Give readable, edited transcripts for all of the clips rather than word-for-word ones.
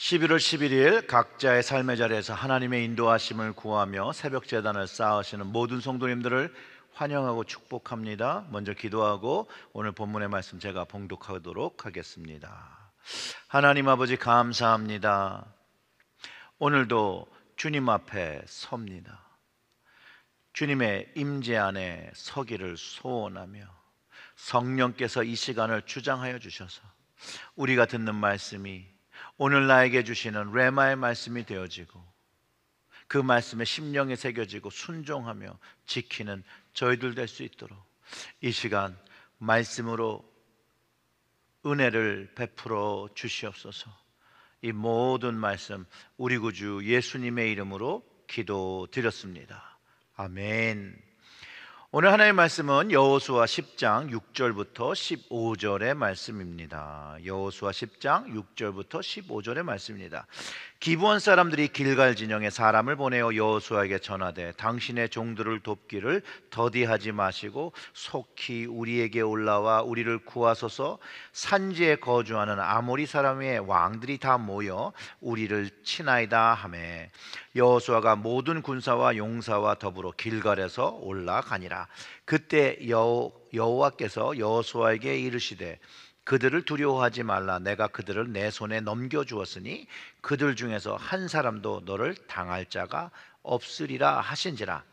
11월 11일 각자의 삶의 자리에서 하나님의 인도하심을 구하며 새벽 제단을 쌓으시는 모든 성도님들을 환영하고 축복합니다. 먼저 기도하고 오늘 본문의 말씀 제가 봉독하도록 하겠습니다. 하나님 아버지 감사합니다. 오늘도 주님 앞에 섭니다. 주님의 임재 안에 서기를 소원하며 성령께서 이 시간을 주장하여 주셔서 우리가 듣는 말씀이 오늘 나에게 주시는 레마의 말씀이 되어지고 그 말씀에 심령에 새겨지고 순종하며 지키는 저희들 될 수 있도록 이 시간 말씀으로 은혜를 베풀어 주시옵소서. 이 모든 말씀 우리 구주 예수님의 이름으로 기도드렸습니다. 아멘. 오늘 하나님의 말씀은 여호수아 10장 6절부터 15절의 말씀입니다. 여호수아 10장 6절부터 15절의 말씀입니다. 기브온 사람들이 길갈 진영에 사람을 보내어 여호수아에게 전하되 당신의 종들을 돕기를 더디하지 마시고 속히 우리에게 올라와 우리를 구하소서. 산지에 거주하는 아모리 사람의 왕들이 다 모여 우리를 치나이다 하매 여호수아가 모든 군사와 용사와 더불어 길갈에서 올라가니라. 그때 여호와께서 여호수아에게 이르시되 그들을 두려워하지 말라. 내가 그들을 내 손에 넘겨주었으니 그들 중에서 한 사람도 너를 당할 자가 없으리라 하신지라.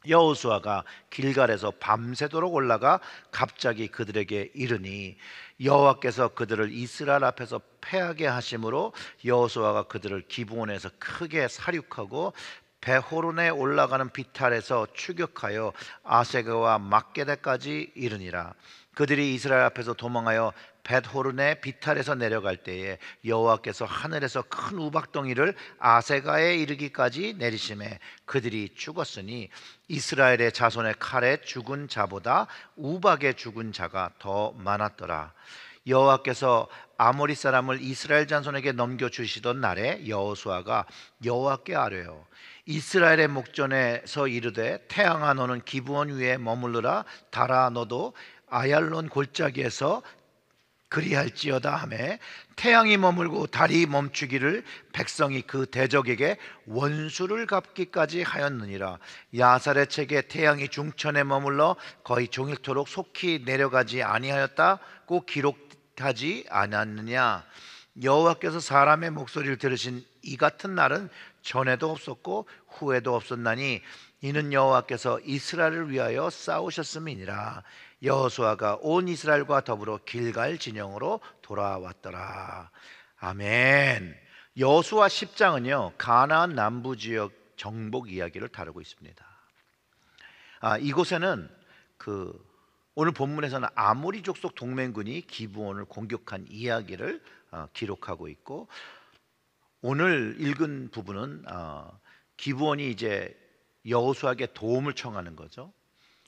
여호수아가 길갈에서 밤새도록 올라가 갑자기 그들에게 이르니 여호와께서 그들을 이스라엘 앞에서 패하게 하심으로 여호수아가 그들을 기브온에서 크게 사륙하고 베호론에 올라가는 비탈에서 추격하여 아세가와 막게다까지 이르니라. 그들이 이스라엘 앞에서 도망하여 벳호른의 비탈에서 내려갈 때에 여호와께서 하늘에서 큰 우박덩이를 아세가에 이르기까지 내리심에 그들이 죽었으니 이스라엘의 자손의 칼에 죽은 자보다 우박에 죽은 자가 더 많았더라. 여호와께서 아모리 사람을 이스라엘 자손에게 넘겨주시던 날에 여호수아가 여호와께 아뢰어 이스라엘의 목전에서 이르되 태양아 너는 기브온 위에 머물러라. 달아 너도 아얄론 골짜기에서 그리할지어다 하매 태양이 머물고 달이 멈추기를 백성이 그 대적에게 원수를 갚기까지 하였느니라. 야살의 책에 태양이 중천에 머물러 거의 종일토록 속히 내려가지 아니하였다고 기록하지 않았느냐. 여호와께서 사람의 목소리를 들으신 이 같은 날은 전에도 없었고 후에도 없었나니 이는 여호와께서 이스라엘을 위하여 싸우셨음이니라. 여호수아가 온 이스라엘과 더불어 길갈 진영으로 돌아왔더라. 아멘. 여호수아 10장은요 가나안 남부 지역 정복 이야기를 다루고 있습니다. 이곳에는 오늘 본문에서는 아모리 족속 동맹군이 기브온을 공격한 이야기를 기록하고 있고, 오늘 읽은 부분은 기브온이 이제 여호수아에게 도움을 청하는 거죠.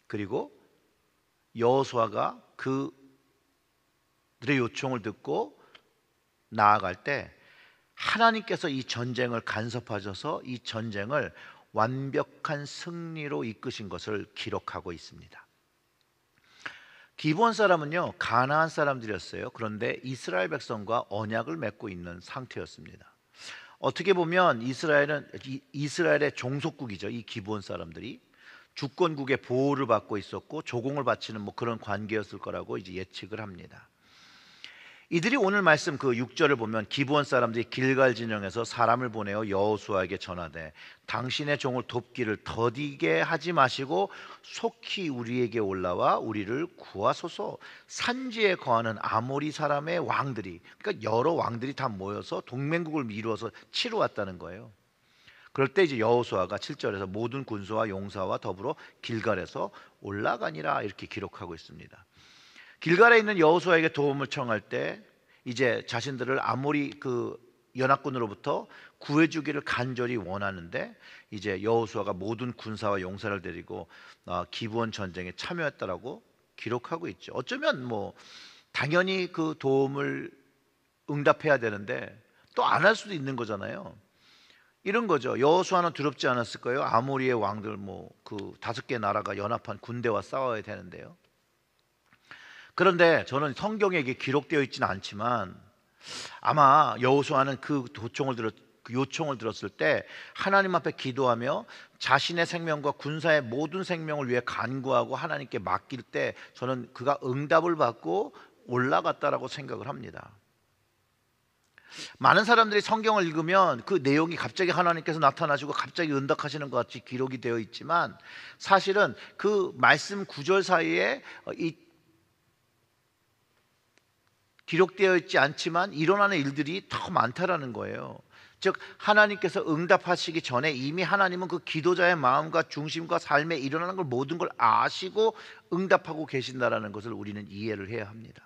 그리고 여호수아가 그들의 요청을 듣고 나아갈 때 하나님께서 이 전쟁을 간섭하셔서 이 전쟁을 완벽한 승리로 이끄신 것을 기록하고 있습니다. 기브온 사람은요 가나안 사람들이었어요. 그런데 이스라엘 백성과 언약을 맺고 있는 상태였습니다. 어떻게 보면 이스라엘의 종속국이죠. 이 기브온 사람들이 주권국의 보호를 받고 있었고 조공을 바치는 그런 관계였을 거라고 이제 예측을 합니다. 이들이 오늘 말씀 6절을 보면 기브온 사람들이 길갈 진영에서 사람을 보내어 여호수아에게 전하되 당신의 종을 돕기를 더디게 하지 마시고 속히 우리에게 올라와 우리를 구하소서. 산지에 거하는 아모리 사람의 왕들이, 그러니까 여러 왕들이 다 모여서 동맹국을 이루어서 치러 왔다는 거예요. 그럴 때 이제 여호수아가 7절에서 모든 군사와 용사와 더불어 길갈에서 올라가니라 이렇게 기록하고 있습니다. 길갈에 있는 여호수아에게 도움을 청할 때 이제 자신들을 아모리 연합군으로부터 구해주기를 간절히 원하는데 이제 여호수아가 모든 군사와 용사를 데리고 기브온 전쟁에 참여했다라고 기록하고 있죠. 어쩌면 당연히 그 도움을 응답해야 되는데 또 안 할 수도 있는 거잖아요. 이런 거죠. 여호수아는 두렵지 않았을까요? 아모리의 왕들 5개 나라가 연합한 군대와 싸워야 되는데요. 그런데 저는 성경에 이게 기록되어 있지는 않지만 아마 여호수아는 그 요청을 들었을 때 하나님 앞에 기도하며 자신의 생명과 군사의 모든 생명을 위해 간구하고 하나님께 맡길 때 저는 그가 응답을 받고 올라갔다라고 생각을 합니다. 많은 사람들이 성경을 읽으면 그 내용이 갑자기 하나님께서 나타나시고 갑자기 응답하시는 것 같이 기록이 되어 있지만 사실은 그 말씀 구절 사이에 이 기록되어 있지 않지만 일어나는 일들이 더 많다라는 거예요. 즉 하나님께서 응답하시기 전에 이미 하나님은 그 기도자의 마음과 중심과 삶에 일어나는 걸 모든 걸 아시고 응답하고 계신다라는 것을 우리는 이해를 해야 합니다.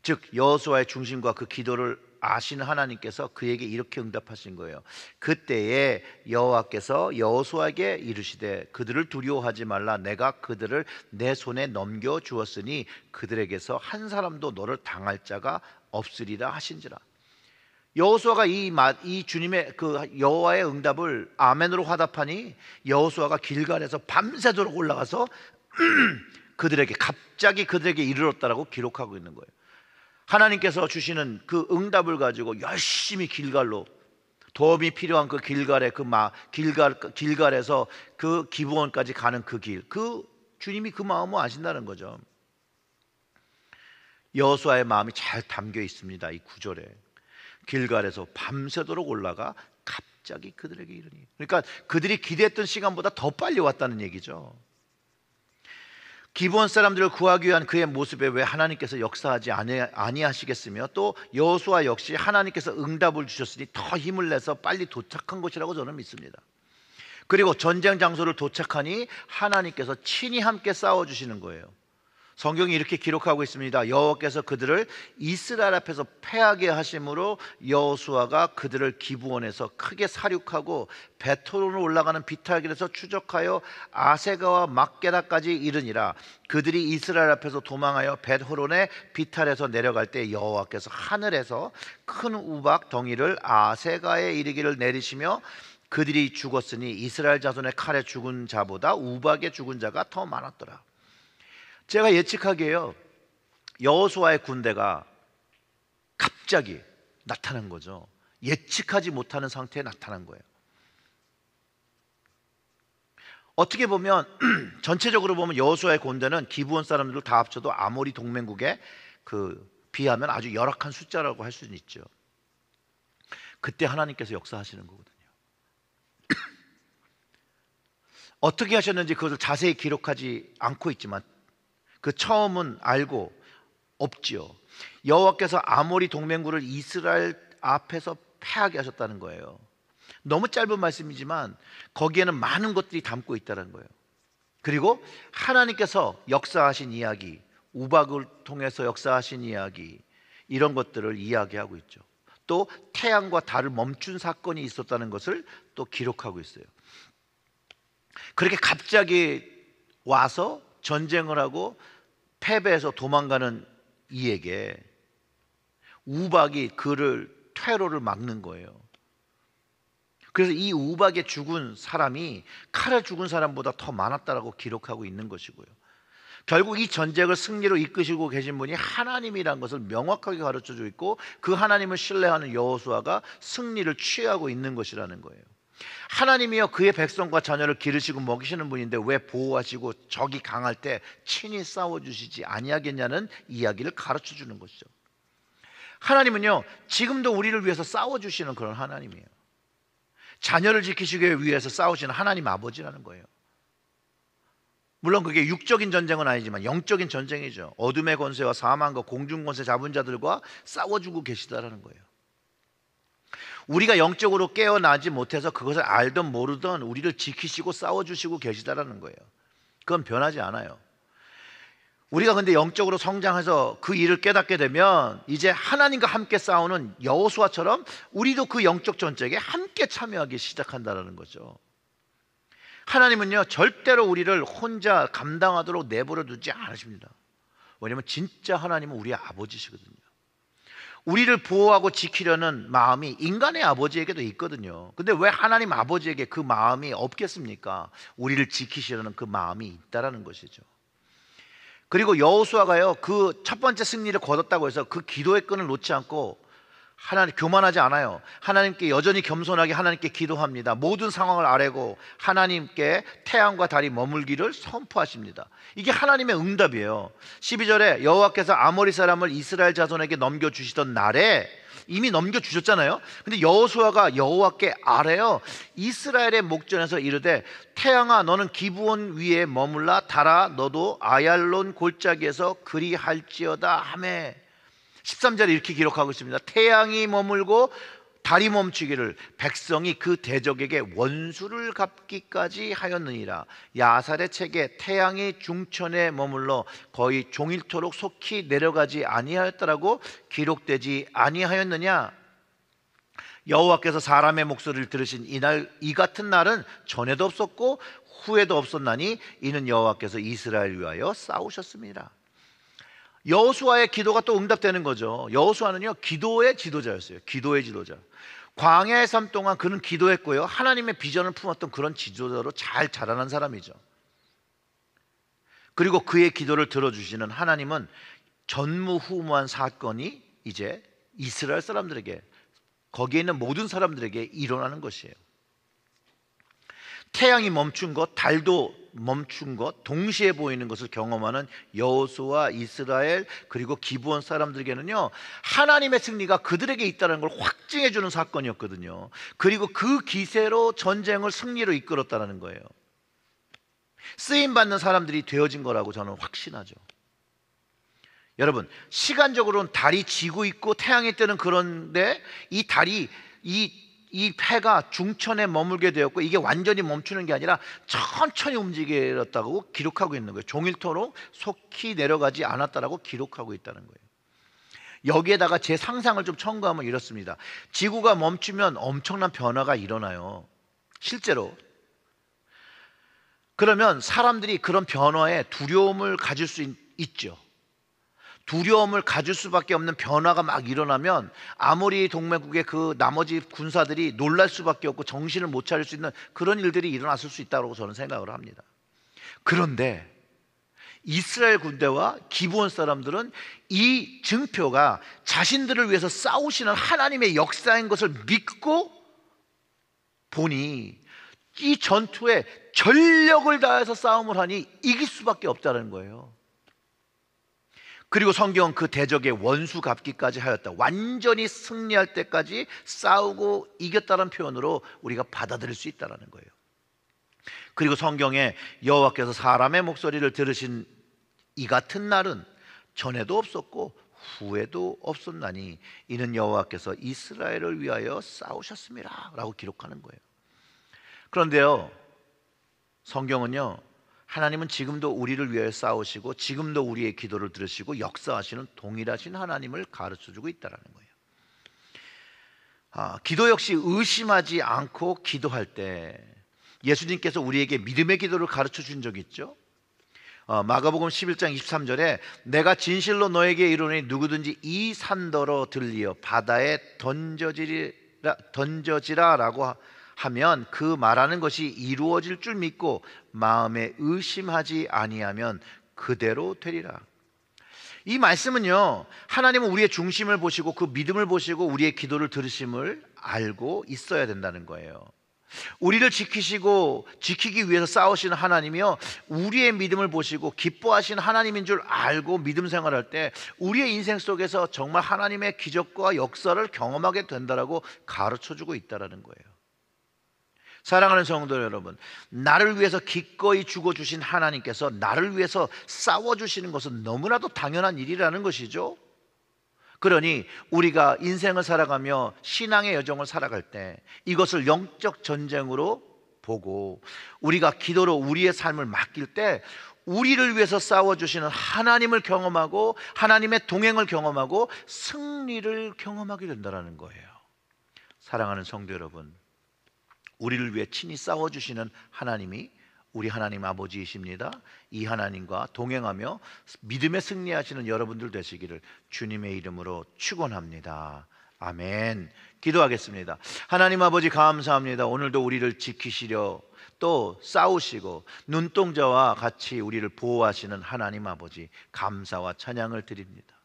즉 여호수아의 중심과 그 기도를 아시는 하나님께서 그에게 이렇게 응답하신 거예요. 그때에 여호와께서 여호수아에게 이르시되 그들을 두려워하지 말라. 내가 그들을 내 손에 넘겨 주었으니 그들에게서 한 사람도 너를 당할 자가 없으리라 하신지라. 여호수아가 이 주님의 그 여호와의 응답을 아멘으로 화답하니 여호수아가 길갈에서 밤새도록 올라가서 갑자기 그들에게 이르렀다라고 기록하고 있는 거예요. 하나님께서 주시는 그 응답을 가지고 열심히 길갈로 도움이 필요한 그 길갈에서 그 기브온까지 가는 그 길, 그 주님이 그 마음을 아신다는 거죠. 여호수아의 마음이 잘 담겨 있습니다. 이 구절에 길갈에서 밤새도록 올라가 갑자기 그들에게 이르니, 그러니까 그들이 기대했던 시간보다 더 빨리 왔다는 얘기죠. 기브온 사람들을 구하기 위한 그의 모습에 왜 하나님께서 역사하지 아니하시겠으며 또 여호수아 역시 하나님께서 응답을 주셨으니 더 힘을 내서 빨리 도착한 것이라고 저는 믿습니다. 그리고 전쟁 장소를 도착하니 하나님께서 친히 함께 싸워주시는 거예요. 성경이 이렇게 기록하고 있습니다. 여호와께서 그들을 이스라엘 앞에서 패하게 하심으로 여호수아가 그들을 기브온에서 크게 사륙하고 베토론으로 올라가는 비탈길에서 추적하여 아세가와 막게라까지 이르니라. 그들이 이스라엘 앞에서 도망하여 벳호론의 비탈에서 내려갈 때 여호와께서 하늘에서 큰 우박 덩이를 아세가에 이르기를 내리시며 그들이 죽었으니 이스라엘 자손의 칼에 죽은 자보다 우박에 죽은 자가 더 많았더라. 제가 예측하기에요, 여호수아의 군대가 갑자기 나타난 거죠. 예측하지 못하는 상태에 나타난 거예요. 어떻게 보면 전체적으로 보면 여호수아의 군대는 기브온 사람들을 다 합쳐도 아모리 동맹국에 비하면 아주 열악한 숫자라고 할 수는 있죠. 그때 하나님께서 역사하시는 거거든요. 어떻게 하셨는지 그것을 자세히 기록하지 않고 있지만 그 처음은 알고 없지요. 여호와께서 아모리 동맹국을 이스라엘 앞에서 패하게 하셨다는 거예요. 너무 짧은 말씀이지만 거기에는 많은 것들이 담고 있다는 거예요. 그리고 하나님께서 역사하신 이야기, 우박을 통해서 역사하신 이야기, 이런 것들을 이야기하고 있죠. 또 태양과 달을 멈춘 사건이 있었다는 것을 또 기록하고 있어요. 그렇게 갑자기 와서 전쟁을 하고 패배해서 도망가는 이에게 우박이 그를 퇴로를 막는 거예요. 그래서 이 우박에 죽은 사람이 칼에 죽은 사람보다 더 많았다라고 기록하고 있는 것이고요. 결국 이 전쟁을 승리로 이끄시고 계신 분이 하나님이라는 것을 명확하게 가르쳐주고 있고 그 하나님을 신뢰하는 여호수아가 승리를 취하고 있는 것이라는 거예요. 하나님이여 그의 백성과 자녀를 기르시고 먹이시는 분인데 왜 보호하시고 적이 강할 때 친히 싸워주시지 아니하겠냐는 이야기를 가르쳐주는 것이죠. 하나님은요 지금도 우리를 위해서 싸워주시는 그런 하나님이에요. 자녀를 지키시기 위해서 싸우시는 하나님 아버지라는 거예요. 물론 그게 육적인 전쟁은 아니지만 영적인 전쟁이죠. 어둠의 권세와 사망과 공중 권세 잡은 자들과 싸워주고 계시다라는 거예요. 우리가 영적으로 깨어나지 못해서 그것을 알든 모르든 우리를 지키시고 싸워주시고 계시다라는 거예요. 그건 변하지 않아요. 우리가 근데 영적으로 성장해서 그 일을 깨닫게 되면 이제 하나님과 함께 싸우는 여호수아처럼 우리도 그 영적 전쟁에 함께 참여하기 시작한다는 거죠. 하나님은요 절대로 우리를 혼자 감당하도록 내버려 두지 않으십니다. 왜냐하면 진짜 하나님은 우리의 아버지시거든요. 우리를 보호하고 지키려는 마음이 인간의 아버지에게도 있거든요. 근데 왜 하나님 아버지에게 그 마음이 없겠습니까? 우리를 지키시려는 그 마음이 있다라는 것이죠. 그리고 여호수아가요, 그 첫 번째 승리를 거뒀다고 해서 그 기도의 끈을 놓지 않고 하나님 교만하지 않아요. 하나님께 여전히 겸손하게 하나님께 기도합니다. 모든 상황을 아뢰고 하나님께 태양과 달이 머물기를 선포하십니다. 이게 하나님의 응답이에요. 12절에 여호와께서 아모리 사람을 이스라엘 자손에게 넘겨주시던 날에, 이미 넘겨주셨잖아요. 근데 여호수아가 여호와께 아뢰요. 이스라엘의 목전에서 이르되 태양아 너는 기브온 위에 머물라, 달아 너도 아얄론 골짜기에서 그리할지어다 하매. 13절에 이렇게 기록하고 있습니다. 태양이 머물고 달이 멈추기를 백성이 그 대적에게 원수를 갚기까지 하였느니라. 야살의 책에 태양이 중천에 머물러 거의 종일토록 속히 내려가지 아니하였다라고 기록되지 아니하였느냐. 여호와께서 사람의 목소리를 들으신 이날, 이 같은 날은 전에도 없었고 후에도 없었나니 이는 여호와께서 이스라엘을 위하여 싸우셨습니다. 여호수아의 기도가 또 응답되는 거죠. 여호수아는요, 기도의 지도자였어요. 기도의 지도자. 광야의 삶 동안 그는 기도했고요, 하나님의 비전을 품었던 그런 지도자로 잘 자라난 사람이죠. 그리고 그의 기도를 들어주시는 하나님은 전무후무한 사건이 이제 이스라엘 사람들에게, 거기에 있는 모든 사람들에게 일어나는 것이에요. 태양이 멈춘 것, 달도 멈춘 것, 동시에 보이는 것을 경험하는 여호수아, 이스라엘, 그리고 기브온 사람들에게는요, 하나님의 승리가 그들에게 있다는 걸 확증해 주는 사건이었거든요. 그리고 그 기세로 전쟁을 승리로 이끌었다는 거예요. 쓰임 받는 사람들이 되어진 거라고 저는 확신하죠. 여러분, 시간적으로는 달이 지고 있고 태양이 뜨는, 그런데 이 달이 이 해가 중천에 머물게 되었고 이게 완전히 멈추는 게 아니라 천천히 움직였다고 기록하고 있는 거예요. 종일토록 속히 내려가지 않았다라고 기록하고 있다는 거예요. 여기에다가 제 상상을 좀 첨가하면 이렇습니다. 지구가 멈추면 엄청난 변화가 일어나요, 실제로. 그러면 사람들이 그런 변화에 두려움을 가질 수 있죠. 두려움을 가질 수밖에 없는 변화가 막 일어나면 아모리 동맹국의 그 나머지 군사들이 놀랄 수밖에 없고 정신을 못 차릴 수 있는 그런 일들이 일어났을 수 있다고 저는 생각을 합니다. 그런데 이스라엘 군대와 기브온 사람들은 이 증표가 자신들을 위해서 싸우시는 하나님의 역사인 것을 믿고 보니 이 전투에 전력을 다해서 싸움을 하니 이길 수밖에 없다는 거예요. 그리고 성경은 그 대적의 원수 갚기까지 하였다, 완전히 승리할 때까지 싸우고 이겼다는 표현으로 우리가 받아들일 수 있다는 거예요. 그리고 성경에 여호와께서 사람의 목소리를 들으신 이 같은 날은 전에도 없었고 후에도 없었나니 이는 여호와께서 이스라엘을 위하여 싸우셨습니다 라고 기록하는 거예요. 그런데요, 성경은요, 하나님은 지금도 우리를 위하여 싸우시고 지금도 우리의 기도를 들으시고 역사하시는 동일하신 하나님을 가르쳐주고 있다는 거예요. 기도 역시 의심하지 않고 기도할 때 예수님께서 우리에게 믿음의 기도를 가르쳐 준 적이 있죠. 마가복음 11장 23절에 내가 진실로 너에게 이르노니 누구든지 이 산더러 들리어 바다에 던져지라 라고 하면 그 말하는 것이 이루어질 줄 믿고 마음에 의심하지 아니하면 그대로 되리라. 이 말씀은요, 하나님은 우리의 중심을 보시고 그 믿음을 보시고 우리의 기도를 들으심을 알고 있어야 된다는 거예요. 우리를 지키기 위해서 싸우시는 하나님이요, 우리의 믿음을 보시고 기뻐하시는 하나님인 줄 알고 믿음 생활할 때 우리의 인생 속에서 정말 하나님의 기적과 역사를 경험하게 된다라고 가르쳐주고 있다는 거예요. 사랑하는 성도 여러분, 나를 위해서 기꺼이 죽어주신 하나님께서 나를 위해서 싸워주시는 것은 너무나도 당연한 일이라는 것이죠. 그러니 우리가 인생을 살아가며 신앙의 여정을 살아갈 때 이것을 영적 전쟁으로 보고 우리가 기도로 우리의 삶을 맡길 때 우리를 위해서 싸워주시는 하나님을 경험하고 하나님의 동행을 경험하고 승리를 경험하게 된다는 거예요. 사랑하는 성도 여러분, 우리를 위해 친히 싸워주시는 하나님이 우리 하나님 아버지이십니다. 이 하나님과 동행하며 믿음에 승리하시는 여러분들 되시기를 주님의 이름으로 축원합니다. 아멘. 기도하겠습니다. 하나님 아버지 감사합니다. 오늘도 우리를 지키시려 또 싸우시고 눈동자와 같이 우리를 보호하시는 하나님 아버지, 감사와 찬양을 드립니다.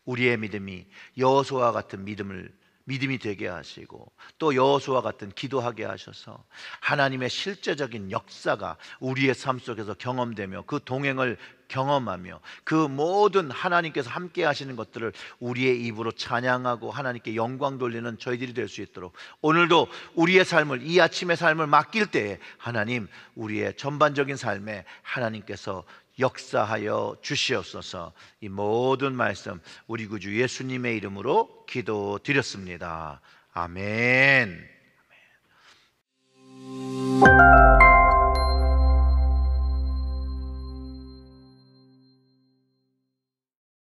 우리의 믿음이 여호수아와 같은 믿음이 되게 하시고 또 여호수아와 같은 기도하게 하셔서 하나님의 실제적인 역사가 우리의 삶 속에서 경험되며 그 동행을 경험하며 그 모든 하나님께서 함께 하시는 것들을 우리의 입으로 찬양하고 하나님께 영광 돌리는 저희들이 될 수 있도록 오늘도 우리의 삶을, 이 아침의 삶을 맡길 때에 하나님, 우리의 전반적인 삶에 하나님께서 역사하여 주시옵소서. 이 모든 말씀 우리 구주 예수님의 이름으로 기도드렸습니다. 아멘.